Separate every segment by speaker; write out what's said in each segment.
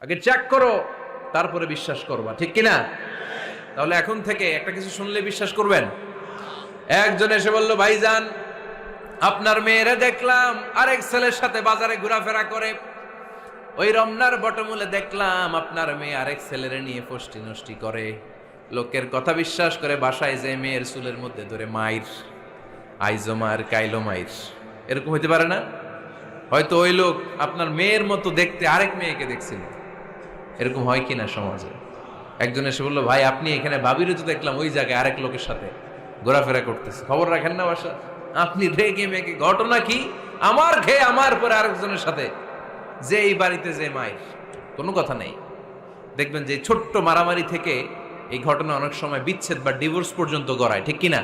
Speaker 1: আগে চেক করো, তারপরে বিশ্বাস করবা, ঠিক কিনা? তাহলে এখন থেকে একটা কিছু শুনলে বিশ্বাস করবেন? একজন এসে বলল, ভাইজান আপনার মেয়েরা দেখলাম আরেক ছেলের সাথে বাজারে ঘোরাফেরা করে, ওই রমনার বটমূলে দেখলাম আপনার মেয়ে আরেক ছেলের নিয়ে ফষ্টি নষ্টি করে, লোকের কথা বিশ্বাস করে বাসায় যে মেয়ের চুলের মধ্যে ধরে মাইর, আইজো মার কাইলো মাইর। এরকম হইতে পারে না? হয়তো ওই লোক আপনার মেয়ের মতো দেখতে আরেক মেয়েকে দেখছিল। এরকম হয় কিনা সমাজে? একজন এসে বললো, ভাই আপনি এখানে ভাবিরও তো দেখলাম ওই জায়গায় আরেক লোকের সাথে ঘোরাফেরা করতেছে, খবর রাখেন না বাসা? আপনি রেগে মেগে, ঘটনা কি? আমার খেয়ে আমার পরে আরেকজনের সাথে, যে এই বাড়িতে যে মায়ের, কোনো কথা নেই। দেখবেন যে ছোট্ট মারামারি থেকে এই ঘটনা অনেক সময় বিচ্ছেদ বা ডিভোর্স পর্যন্ত গড়ায়, ঠিক কিনা?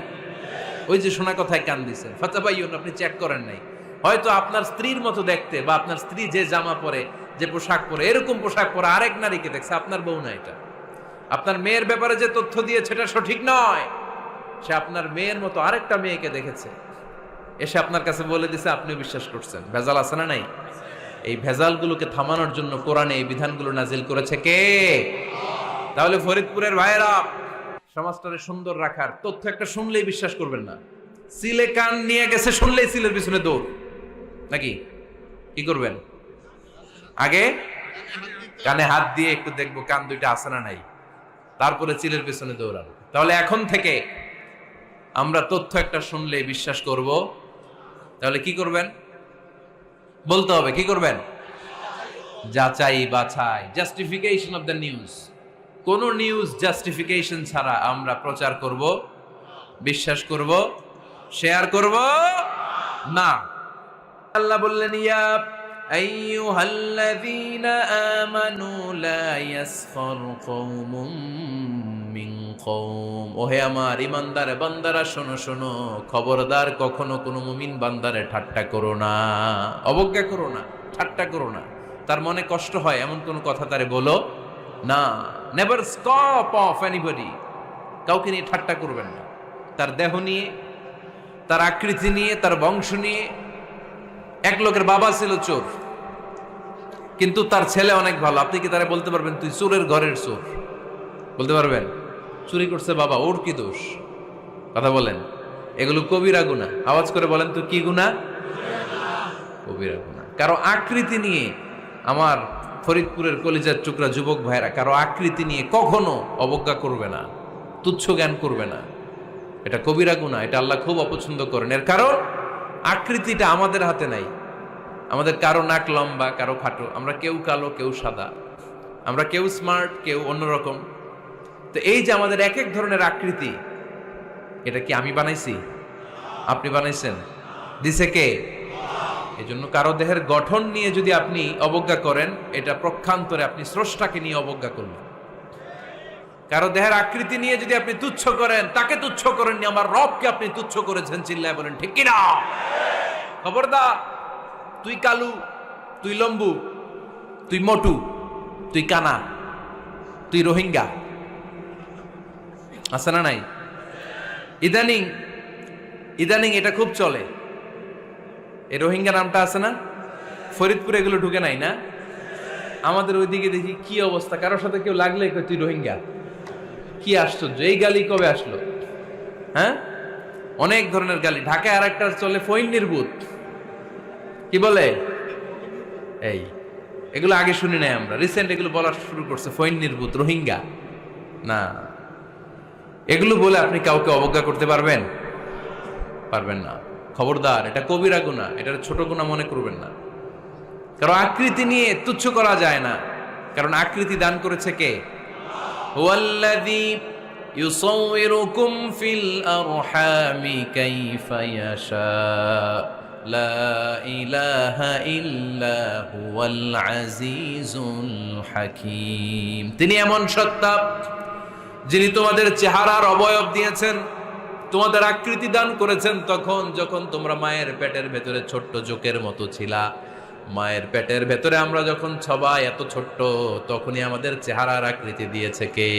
Speaker 1: ওই যে শোনা কথায় কান দিচ্ছেন, ফাতাবাইয়ুন, আপনি চেক করেন নাই। হয়তো আপনার স্ত্রীর মতো দেখতে বা আপনার স্ত্রী যে জামা পরে, যে পোশাক পরে, এরকম পোশাক পরে আরেক নারীকে দেখছে, আপনার বউ না এটা। আপনার মেয়ের ব্যাপারে যে তথ্য দিয়েছে এটা সঠিক নয়, সে আপনার মেয়ের মতো আরেকটা মেয়েকে দেখেছে, এসে আপনার কাছে বলে দিছে, আপনিও বিশ্বাস করছেন। ভেজাল আছে না নাই? এই ভেজালগুলোকে থামানোর জন্য কোরআনে এই বিধানগুলো নাজিল করেছে কে? তাহলে ফরিদপুরের ভাইয়েরা, সমাজটাকে সুন্দর রাখার তথ্য একটা শুনলেই বিশ্বাস করবেন না। সিলে কান নিয়ে গেছে শুনলেই সিলের পিছনে দৌড়, নাকি? কি করবেন? আগে কানে হাত দিয়ে একটু দেখবো কান দুইটা আছে না নাই, তারপরে চিলের পিছনে দৌড়ানো। তাহলে এখন থেকে আমরা তথ্য একটা শুনলেই বিশ্বাস করব। তাহলে কি করবেন? বলতে হবে কি করবেন? যাচাই বাছাই, জাস্টিফিকেশন অফ দ্য নিউজ। কোন নিউজ জাস্টিফিকেশন ছাড়া আমরা প্রচার করব, বিশ্বাস করব, শেয়ার করব না। আল্লাহ বললেন, ইয়া আইয়ুহাল্লাযীনা আমানু লা ইয়াসখার কওমুম মিন কওম। ওহে আমার ঈমানদার বান্দারা, শোনো শোনো, খবরদার কখনো কোনো মুমিন বান্দারে ঠাট্টা করো না, অবজ্ঞা করো না, ঠাট্টা করো না। তার মনে কষ্ট হয় এমন কোন কথা তারে বলো না। Never scoff of anybody. কাউকে নিয়ে ঠাট্টা করবেন না, তার দেহ নিয়ে, তার আকৃতি নিয়ে, তার বংশ নিয়ে। এক লোকের বাবা ছিল চোর, কিন্তু তার ছেলে অনেক ভালো। আপনি কি তারা বলতে পারবেন তুই চোরের ঘরের চোর? বলতে পারবেন? চুরি করছে বাবা, ওর কি দোষ? কথা বলেন। এগুলো কবিরা গুনাহ। আওয়াজ করে বলেন তো, কি গুনাহ? কবিরা গুনাহ। কারো আকৃতি নিয়ে, আমার ফরিদপুরের কলিজার টুকরা যুবক ভাইরা, কারো আকৃতি নিয়ে কখনো অবজ্ঞা করবে না, তুচ্ছ জ্ঞান করবে না। এটা কবিরা গুনাহ, এটা আল্লাহ খুব অপছন্দ করেন। এর কারণ আকৃতিটা আমাদের হাতে নাই। আমাদের কারো নাক লম্বা, কারো খাটো, আমরা কেউ কালো, কেউ সাদা, আমরা কেউ স্মার্ট, কেউ অন্যরকম। তো এই যে আমাদের এক এক ধরনের আকৃতি, এটা কি আমি বানাইছি? আপনি বানাইছেন? দিছে কে? এই জন্য কারো দেহের গঠন নিয়ে যদি আপনি অবজ্ঞা করেন, এটা প্রক্ষান্তরে আপনি স্রষ্টাকে নিয়ে অবজ্ঞা করবেন। কারো দেহের আকৃতি নিয়ে যদি আপনি তুচ্ছ করেন, তাকে তুচ্ছ করেননি, আমার রবকে আপনি তুচ্ছ করেছেন। চিল্লায় বলেন ঠিক কিনা? খবরদার, তুই কালু, তুই লম্বু, তুই মোটু, তুই কানা, তুই রোহিঙ্গা, আছে না নাই? ইদানিং ইদানিং এটা খুব চলে। এই রোহিঙ্গা নামটা আছে না? ফরিদপুরে এগুলো ঢুকে নাই না? আমাদের ওইদিকে দেখি কি অবস্থা, কারোর সাথে কেউ লাগলে কই তুই রোহিঙ্গা। কি আশ্চর্য, এই গালি কবে আসলো? হ্যাঁ, অনেক ধরনের গালি। ঢাকায় আর একটা চলে ফইন্নির ভূত, কি বলে? এই এগুলো আগে শুনি নাই আমরা, রিসেন্ট এগুলো বলা শুরু করছে। ফইন্নির ভূত, রোহিঙ্গা না। এগুলো বলে আপনি কাউকে অবজ্ঞা করতে পারবেন? পারবেন না। খবরদার, এটা কবিরা গুনাহ, এটা ছোট গুনাহ মনে করবেন না। কারণ আকৃতি নিয়ে তুচ্ছ করা যায় না, কারণ আকৃতি দান করেছে কে? হুয়াল্লাযী ইউসাউইরুকুম ফিল আরহামি কাইফা ইয়াশা, লা ইলাহা ইল্লা হুয়াল আজিজুল হাকীম। তিনি এমন সত্তা, যিনি তোমাদের চেহারার অবয়ব দিয়েছেন, তোমাদের আকৃতি দান করেছেন তখন যখন তোমরা মায়ের পেটের ভেতরে ছোট্ট জোকের মতো ছিলা। মায়ের পেটের ভেতরে আমরা যখন সবাই এত ছোট্ট, তখনই আমাদের চেহারার আকৃতি দিয়েছে কে?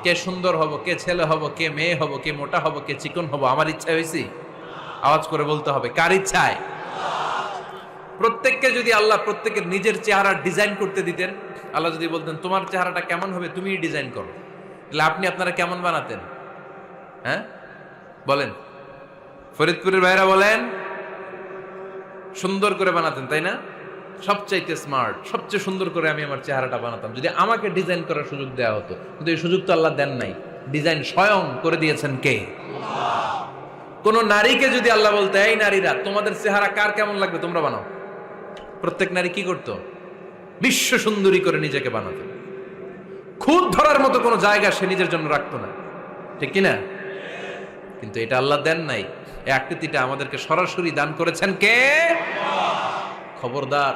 Speaker 1: কে সুন্দর হব, কে ছেলে হব, কে মেয়ে হব, কে মোটা হব, কে চিকন হব, আমার ইচ্ছা হয়েছি? আওয়াজ করে বলতে হবে, কার ইচ্ছায়? প্রত্যেককে যদি আল্লাহ প্রত্যেকের নিজের চেহারা ডিজাইন করতে দিতেন, আল্লাহ যদি বলতেন তোমার চেহারাটা কেমন হবে তুমি ডিজাইন করো, তাহলে আপনি আপনারা কেমন বানাতেন? হ্যাঁ বলেন, ফরিদপুরের ভাইরা বলেন, সুন্দর করে বানাতেন তাই না? সবচাইতে স্মার্ট, সবচেয়ে সুন্দর করে আমি আমার চেহারাটা বানাতাম যদি আমাকে ডিজাইন করার সুযোগ দেওয়া হতো। কিন্তু এই সুযোগ তো আল্লাহ দেন নাই। ডিজাইন স্বয়ং করে দিয়েছেন কে? কোন নারীকে যদি আল্লাহ বলতে এই নারীরা তোমাদের চেহারা কার কেমন লাগবে তোমরা বানাও, প্রত্যেক নারী কি করতো? বিশ্ব সুন্দরী করে নিজেকে বানাতো। খুদ ধরার মতো কোনো জায়গা সে নিজের জন্য রাখতো না, ঠিক কিনা? কিন্তু এটা আল্লাহ দেন নাই। এই আকৃতিটা আমাদেরকে সরাসরি দান করেছেন কে? খবরদার,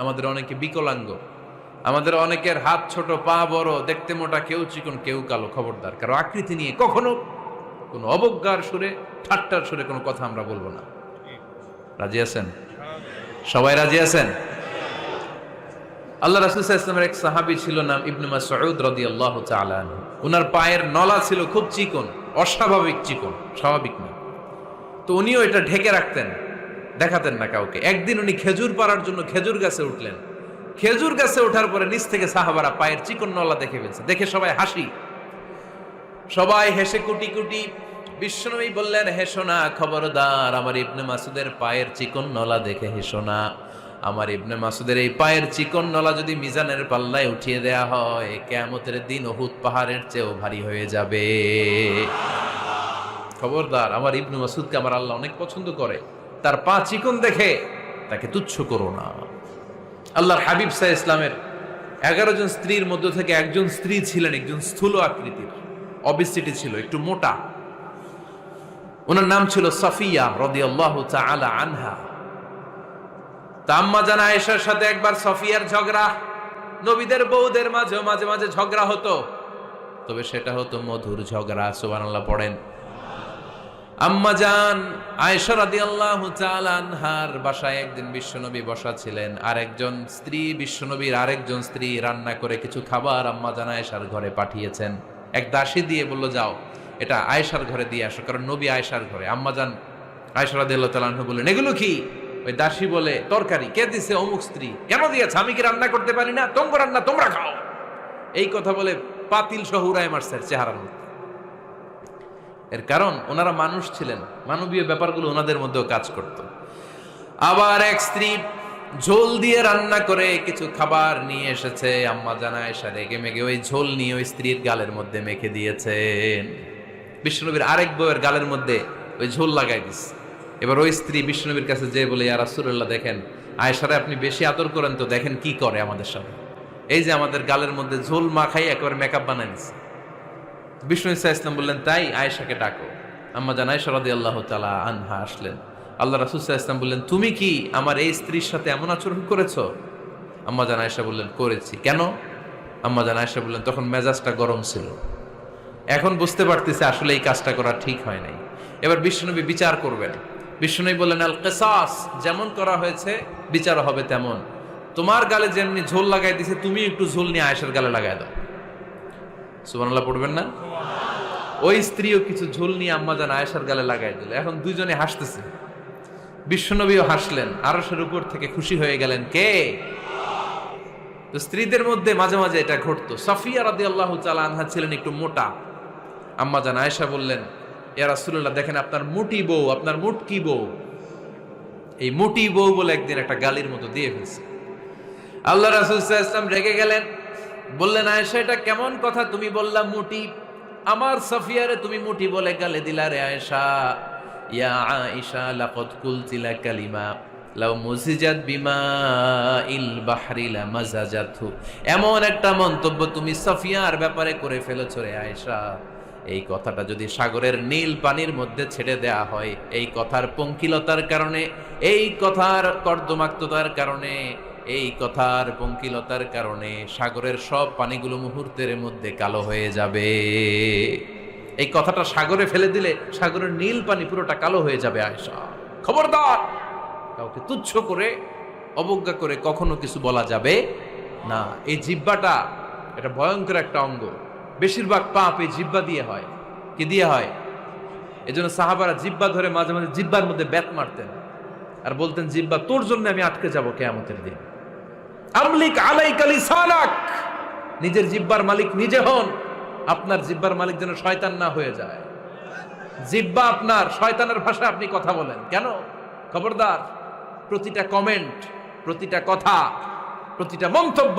Speaker 1: আমাদের অনেকে বিকলাঙ্গ, আমাদের অনেকের হাত ছোট, পা বড়, দেখতে মোটা, কেউ চিকন কেউ কালো। খবরদার, কারো আকৃতি নিয়ে কখনো কোনো অবজ্ঞার সুরে, ঠাট্টার সুরে কোনো কথা আমরা বলবো না। রাজি আছেন? সবাই রাজি আছেন? আল্লাহ রাসূল সাল্লাল্লাহু আলাইহি ওয়াসাল্লামের এক সাহাবী ছিল, নাম ইবনে মাসউদ রাদিয়াল্লাহু তাআলা আনহু। উনার পায়ের নলা ছিল খুব চিকন, অস্বাভাবিক চিকন, স্বাভাবিক না। তো উনিও এটা ঢেকে রাখতেন, দেখাতেন না কাউকে। একদিন উনি খেজুর পাড়ার জন্য খেজুর গাছে উঠলেন। খেজুর গাছে ওঠার পরে নিচ থেকে সাহাবারা পায়ের চিকন নলা দেখে ফেলছে। দেখে সবাই হাসি, সবাই হেসে কুটি কুটি। বিশ্বনবী বললেন, হেসো না, খবরদার, আমার ইবনে মাসুদের পায়ের চিকন নলা দেখে হেসো না। আমার ইবনে মাসুদের এই পায়ের চিকন নলা যদি মিজানের পাল্লায় উঠিয়ে দেয়া হয়, কিয়ামতের দিন উহুদ পাহাড়ের চেয়েও ভারী হয়ে যাবে। খবরদার, আমার ইবনে মাসুদকে আমার আল্লাহ অনেক পছন্দ করে, তার পা চিকন দেখে তাকে তুচ্ছ করো না। আল্লাহর হাবিব সাল্লাল্লাহু আলাইহি ইসলামের 11 জন স্ত্রীর মধ্য থেকে একজন স্ত্রী ছিলেন একজন স্থূল আকৃতির, অবিসিটি ছিল, একটু মোটা। ওনার নাম ছিল সাফিয়া রাদিয়াল্লাহু তাআলা আনহা। আম্মা জান আয়েশার সাথে একবার সাফিয়ার ঝগড়া। নবীদের বউদের মাঝে মাঝে মাঝে ঝগড়া হতো, তবে সেটা হতো মধুর ঝগড়া। সুবহানাল্লাহ পড়েন। আম্মা জান আয়েশা রাদিয়াল্লাহু তাআলা আনহার বাসায় একদিন বিশ্বনবী বসা ছিলেন। আরেকজন স্ত্রী, বিশ্বনবীর আরেকজন স্ত্রী রান্না করে কিছু খাবার আম্মা জান আয়েশার ঘরে পাঠিয়েছেন। এক দাসী দিয়ে বলল, যাও এটা আয়েশার ঘরে দিয়ে আসো, কারণ নবী আয়েশার ঘরে। আম্মা জান আয়েশা রাদিয়াল্লাহু তাআলা আনহা বললেন, এগুলো কি? ওই দাসী বলে, তরকারি। কে দিছে? অমুক স্ত্রী। কেন দিয়েছে? আমি কি রান্না করতে পারি না? তোমরা রান্না তোমরা খাও। এই কথা বলে পাতিল সহ উড়ায় মারছে চেহারার মধ্যে। এর কারণ ওনারা মানুষ ছিলেন, মানবীয় ব্যাপারগুলো ওনাদের মধ্যেও কাজ করত। আবার এক স্ত্রী ঝোল দিয়ে রান্না করে কিছু খাবার নিয়ে এসেছে। আম্মা জান আয়েশা রেগে মেগে ওই ঝোল নিয়ে ওই স্ত্রীর গালের মধ্যে মেখে দিয়েছেন। বিশ্বনবীর আরেক বউয়ের গালের মধ্যে ওই ঝোল লাগাই দিচ্ছে। এবার ওই স্ত্রী বিশ্বনবীর কাছে যেয়ে বলে, ইয়া রাসূলুল্লাহ, দেখেন আয়েশারে আপনি বেশি আদর করেন তো, দেখেন কি করে আমাদের সাথে। এই যে আমাদের গালের মধ্যে ঝোল মাখাই একেবারে মেকআপ বানাই দিচ্ছে। বিষ্ণু ইসা ইসলাম বললেন, তাই আয়েশাকে ডাকো। আম্মা জান আয়েশা রাদিয়াল্লাহু তাআলা আনহা আসলেন। আল্লাহ রাসূল সাল্লাল্লাহু আলাইহি ওয়াসাল্লাম বললেন, তুমি কি আমার এই স্ত্রীর সাথে এমন আচরণ করেছো? আম্মা জান আয়েশা বললেন, করেছি। কেন? আম্মা জান আয়েশা বললেন, তখন মেজাজটা গরম ছিল, এখন বুঝতে পারতেছে আসলে এই কাজটা করা ঠিক হয় নাই। এবার বিশ্বনবী বিচার করবেন। বিশ্বনবী বললেন, আল কিসাস, যেমন করা হয়েছে বিচার হবে তেমন। তোমার গালে যেমনি ঝোল লাগাই দিছে, তুমি একটু ঝোল নিয়ে আয়েশার গালে লাগাই দাও। সুবহানাল্লাহ পড়বেন না? ওই স্ত্রীও কিছু ঝোল নিয়ে আম্মা জান আয়েশার গালে লাগাই দিল। এখন দুইজনে হাসতেছে, বিশ্বনবীও হাসলেন, আরশের উপর থেকে খুশি হয়ে গেলেন কে? তো স্ত্রীদের মধ্যে মাঝে মাঝে এটা ঘটতো। সাফিয়া রাদিয়াল্লাহু তাআলা আনহা ছিলেন একটু মোটা। আম্মা জান আয়েশা বললেন, ইয়া রাসূলুল্লাহ, দেখেন আপনার মুটি বউ, আপনার মুটকি বউ, এই মুটি বউ বলে একদিন একটা গালির মতো দিয়ে ফেলছে। আল্লাহ রাসূল সাল্লাল্লাহু আলাইহি ওয়াসাল্লাম রেগে গেলেন, বললেন, আয়েশা এটা কেমন কথা তুমি বললা মুটি? আমার সাফিয়ারে তুমি মুটি বলে গালে দিলা রে আয়েশা। ইয়া আয়েশা লাকাদ কুলতিলা কালিমা লাউ মুজিজাত বিমাইল বাহরি লামাজাজাতহু, এমন একটা মন্তব্য তুমি সাফিয়ার ব্যাপারে করে ফেলেছো রে আয়েশা, এই কথাটা যদি সাগরের নীল পানির মধ্যে ছেড়ে দেয়া হয়, এই কথার পঙ্কিলতার কারণে, এই কথার কর্দমাক্ততার কারণে, এই কথার পঙ্কিলতার কারণে সাগরের সব পানিগুলো মুহূর্তের মধ্যে কালো হয়ে যাবে। এই কথাটা সাগরে ফেলে দিলে সাগরের নীল পানি পুরোটা কালো হয়ে যাবে। আয়েশা, খবরদার, কাউকে তুচ্ছ করে অবজ্ঞা করে কখনো কিছু বলা যাবে না। এই জিহ্বাটা এটা ভয়ঙ্কর একটা অঙ্গ। বেশিরভাগ পাপ এই জিহ্বা দিয়ে হয়। কি দিয়ে হয়? এজন্য সাহাবারা জিহ্বা ধরে মাঝে মাঝে জিহ্বার মধ্যে ব্যাত মারতেন। আর বলতেন জিহ্বা তোর জন্য আমি আটকে যাব কিয়ামতের দিন। আমলিক আলাইকা লিসানাক, নিজের জিহ্বার মালিক নিজে হন। আপনার জিহ্বার মালিক যেন শয়তান না হয়ে যায়। জিহ্বা আপনার, শয়তানের ভাষা আপনি কথা বলেন কেন? খবরদার, প্রতিটা কমেন্ট, প্রতিটা কথা, প্রতিটা মন্তব্য,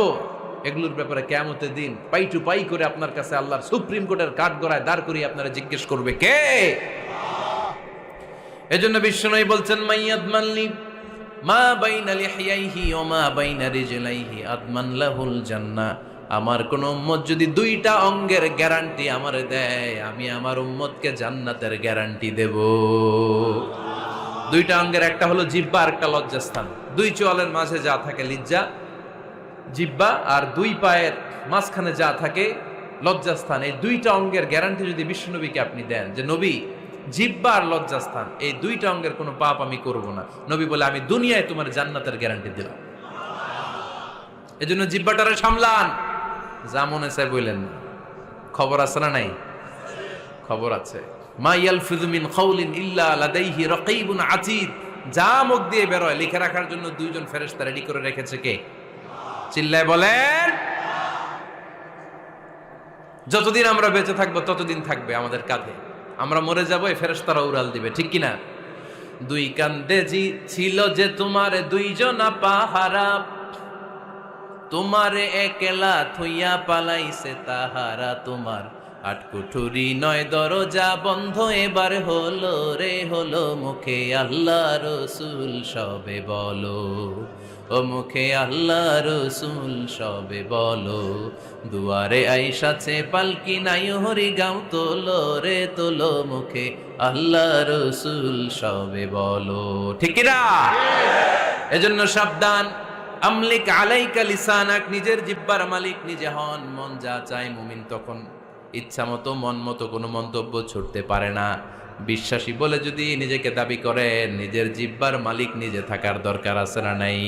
Speaker 1: এগুলোর ব্যাপারে কিয়ামতের দিন পাই টু পাই করে আপনার কাছে আল্লাহর সুপ্রিম কোর্টের কাঠগড়ায় দাঁড় করিয়ে আপনারা জিজ্ঞেস করবে কে? এজন্য বিশ্বনবী বলছেন মাইয়াদমানলি মা বাইনা লিহিয়াইহি ওয়া মা বাইনা রিজলাইহি আদমান লাহুল জান্নাহ। আমার কোন উম্মত যদি দুইটা অঙ্গের গ্যারান্টি আমারে দেয়, আমি আমার উম্মতকে জান্নাতের গ্যারান্টি দেব। দুইটা অঙ্গের একটা হলো জিহ্বা আর একটা লজ্জাস্থান। দুই চোয়ালের মাঝে যা থাকে লিজ্জা জিহ্বা, আর দুই পায়ের মাঝখানে যা থাকে লজ্জাস্থান। এই দুইটা অঙ্গের গ্যারান্টি যদি বিশ্বনবীকে আপনি দেন যে নবী জিহ্বা আর লজ্জাস্থান এই দুইটা অঙ্গের কোনো পাপ আমি করব না, নবী বলে আমি দুনিয়ায় তোমার জান্নাতের গ্যারান্টি দিলাম। এজন্য জিহ্বাটারে সামলান, যা মনে চায় বললেন না। খবর আছে না নাই? খবর আছে। মা ইয়ালফিযু মিন কাউলিন ইল্লা লাদাইহি রাকীবুন আতীদ। যা মুখ দিয়ে বের হয় লিখে রাখার জন্য দুইজন ফেরেশতা রেডি করে রেখেছে কে? চিল্লায় বলেন। যতদিন আমরা বেঁচে থাকবো ততদিন থাকবে আমাদের কাঁধে। আমরা মরে যাবো, এই ফেরেশতারা উড়াল দিবে, ঠিক কিনা? দুই কান্দে জি ছিল যে তোমার দুইজনা পাহারা, তোমারে একলা থইয়া পালাইছে তাহারা। তোমার আটকুঠুরি নয় দরজা বন্ধ এবার হলো রে হলো, মুখে আল্লাহ রসুল সবে বলো, ও মুখে আল্লাহ রসুল সবে বলো। দুয়ারে আইসাছে পালকি নাই হরি গাও তোলো রে তোলো, মুখে আল্লাহ রসুল সবে বলো, ঠিক না? এজন্য সাবধান। আমলিক আলাইকা লিসানাক, নিজের জিহ্বার মালিক নিজে হন। মন যা চায় মুমিন তখন ইচ্ছা মতো মন মতো কোনো মন্তব্য ছুটতে পারে না। বিশ্বাসী বলে যদি নিজেকে দাবি করেন, নিজের জিহ্বার মালিক নিজে থাকার দরকার আছে না নাই?